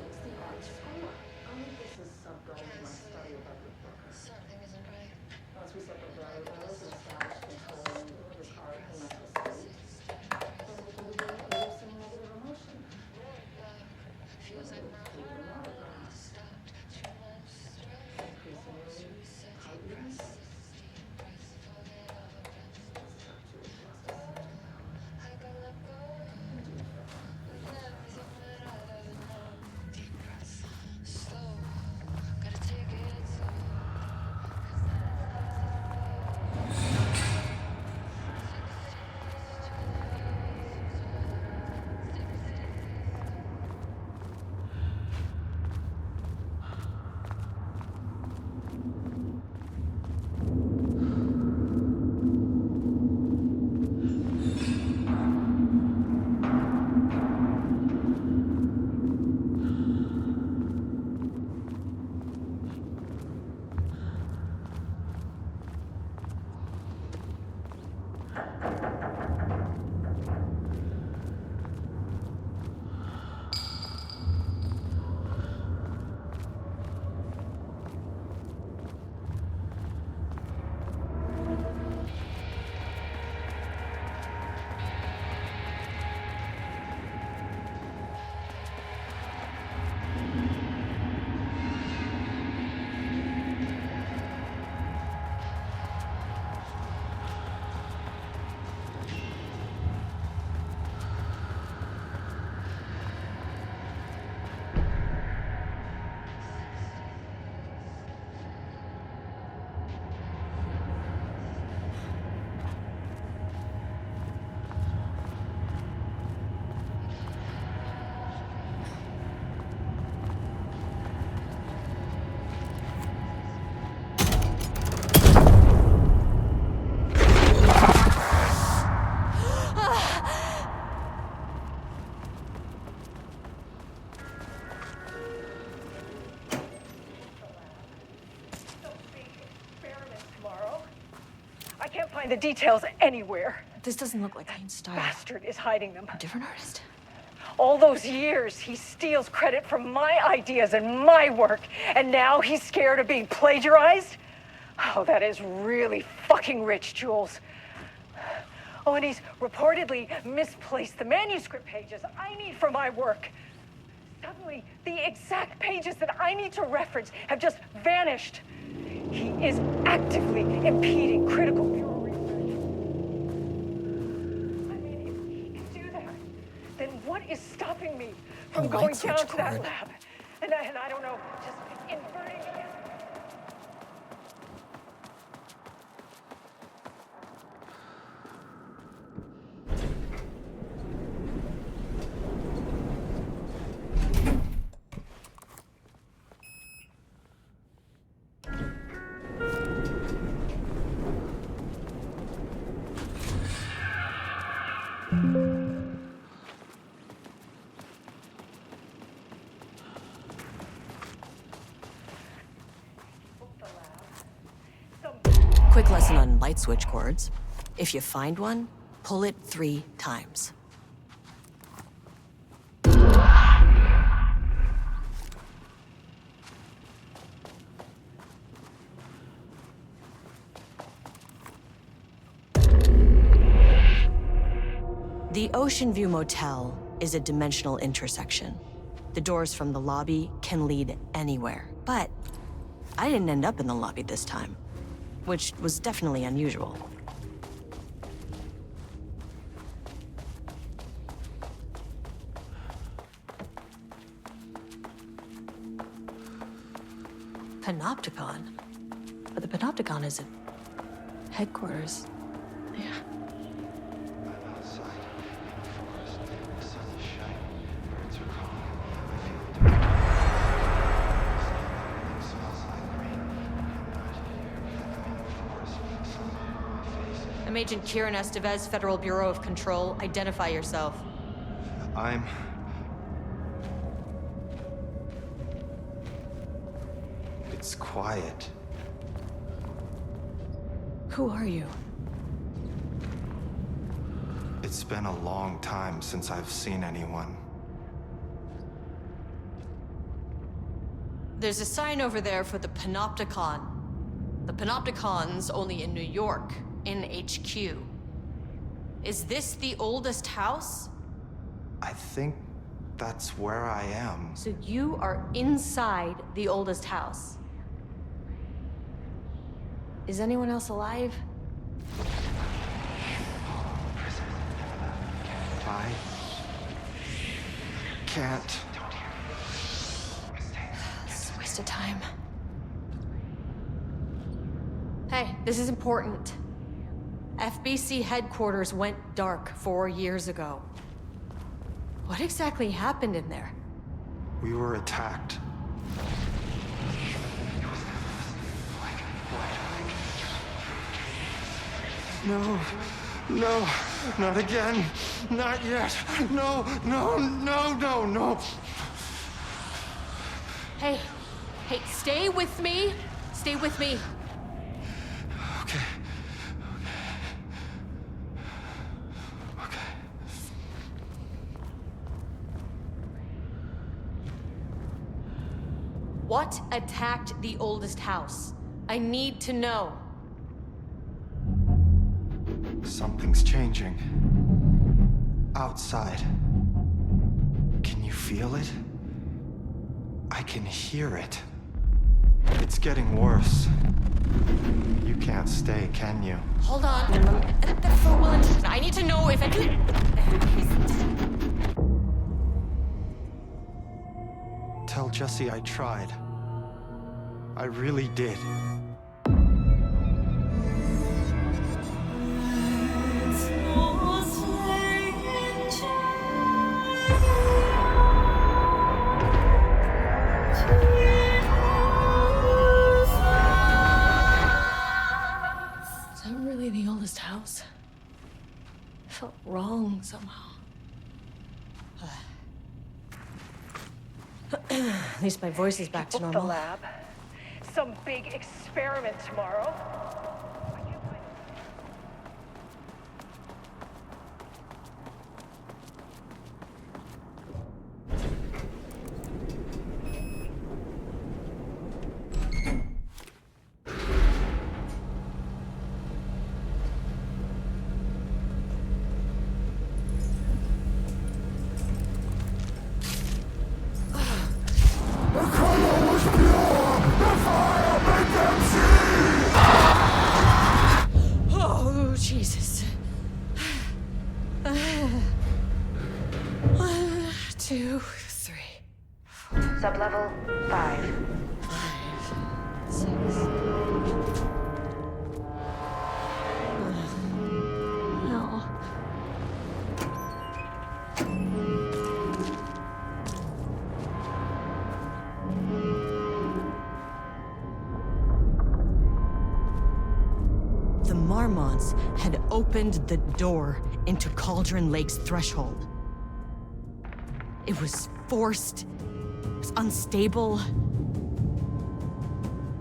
The details anywhere. This doesn't look like Kane's style. Bastard is hiding them. A different artist? All those years, he steals credit from my ideas and my work, and now he's scared of being plagiarized? Oh, that is really fucking rich, Jules. Oh, and he's reportedly misplaced the manuscript pages I need for my work. Suddenly, the exact pages that I need to reference have just vanished. He is actively impeding critical bureau research. I mean, if he can do that, then what is stopping me from going down to that lab? And I don't know, just inverting it. Quick lesson on light switch cords. If you find one, pull it 3 times. The Ocean View Motel is a dimensional intersection. The doors from the lobby can lead anywhere, but I didn't end up in the lobby this time, which was definitely unusual. Panopticon? But the Panopticon isn't Headquarters. Yeah. I'm outside in the forest. The sun is shining. Birds are calling. I feel different. Everything smells like green. I'm not here. I'm in the forest. Sun on my face. I'm Agent Kieran Estevez, Federal Bureau of Control. Identify yourself. It's quiet. Who are you? It's been a long time since I've seen anyone. There's a sign over there for the Panopticon. The Panopticon's only in New York, in HQ. Is this the oldest house? I think that's where I am. So you are inside the oldest house. Is anyone else alive? I can't. It's a waste of time. Hey, this is important. FBC headquarters went dark 4 years ago. What exactly happened in there? We were attacked. No, no, not again. Not yet. No, no, no, no, no. Hey, stay with me. Stay with me. Okay. Okay. What attacked the oldest house? I need to know. Something's changing. Outside. Can you feel it? I can hear it. It's getting worse. You can't stay, can you? Hold on. That's so well intentioned. I need to know if I can. Tell Jesse I tried. I really did. The oldest house. I felt wrong somehow. At least my voice is back to normal. The lab. Some big experiment tomorrow. Jesus. 1, 2, 3. Sublevel 5. 6. No. The Marmonts had opened the door into Cauldron Lake's threshold. It was forced. It was unstable.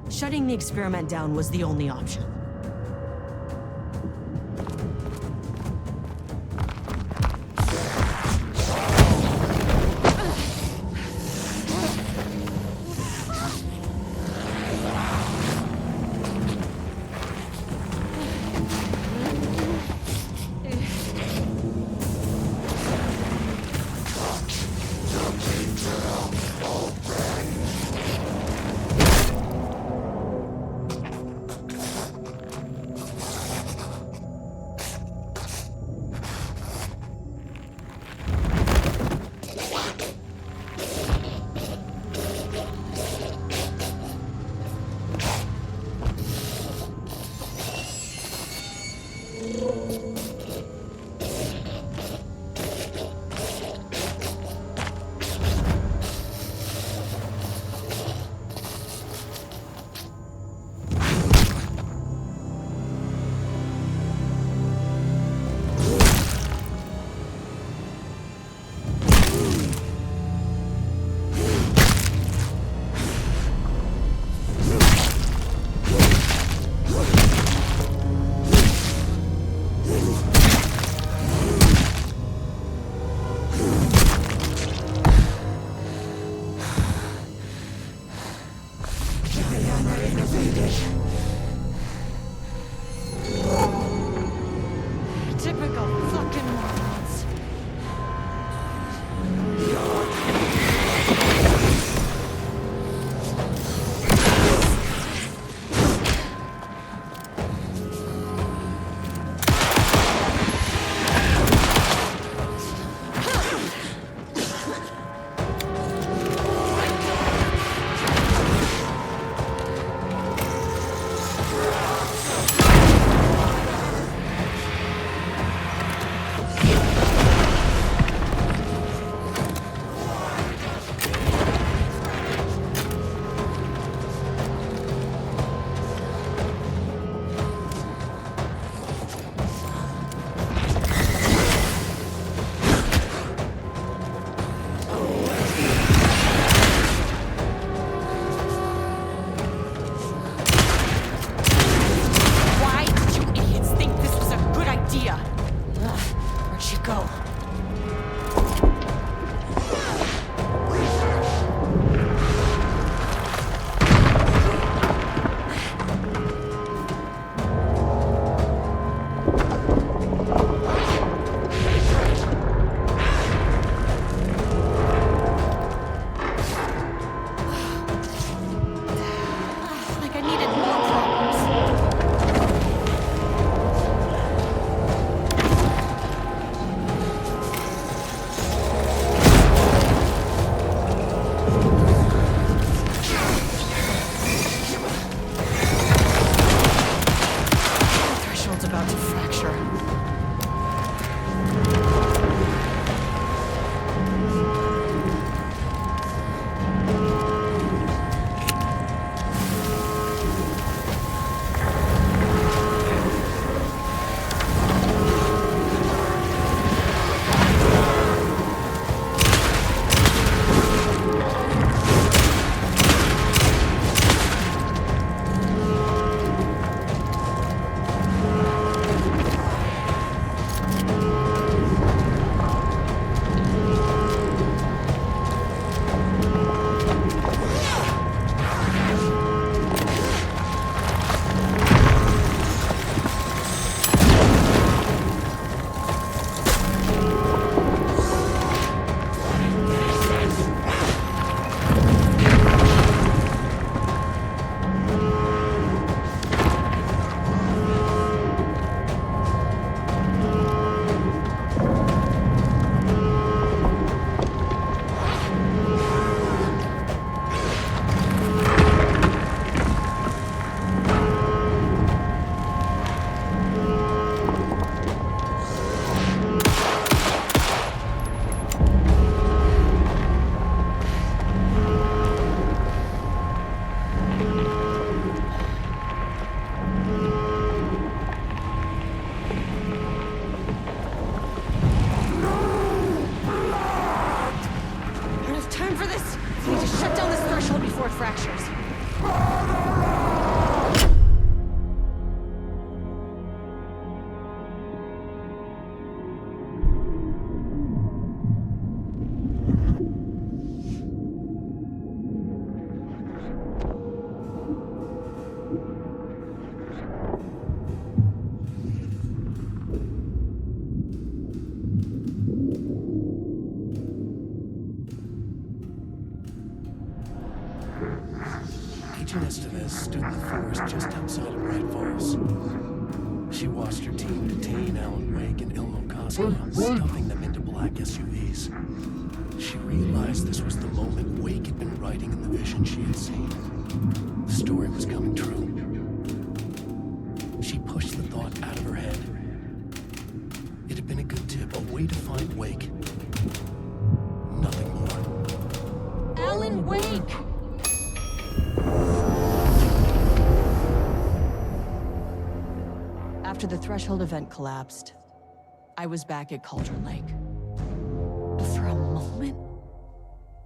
Shutting the experiment down was the only option. Typical fucking morons. stood in the forest just outside of Bright Falls. She watched her team detain Alan Wake and Ilmo Koska, stuffing them into black SUVs. She realized this was the moment Wake had been writing in the vision she had seen. The story was coming true. She pushed the thought out of her head way to find Wake. Nothing more. Alan Wake! After the Threshold event collapsed, I was back at Cauldron Lake. But for a moment,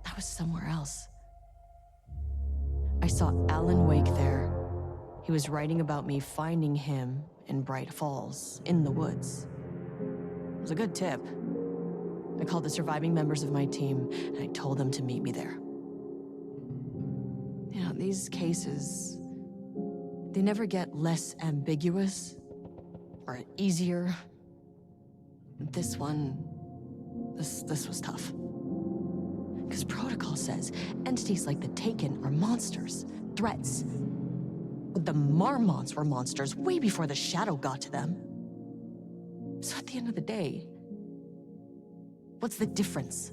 I was somewhere else. I saw Alan Wake there. He was writing about me finding him in Bright Falls, in the woods. It was a good tip. I called the surviving members of my team, and I told them to meet me there. You know, these cases, they never get less ambiguous or easier. This one, this was tough. Because protocol says entities like the Taken are monsters, threats. The Marmonts were monsters way before the Shadow got to them. So at the end of the day, what's the difference?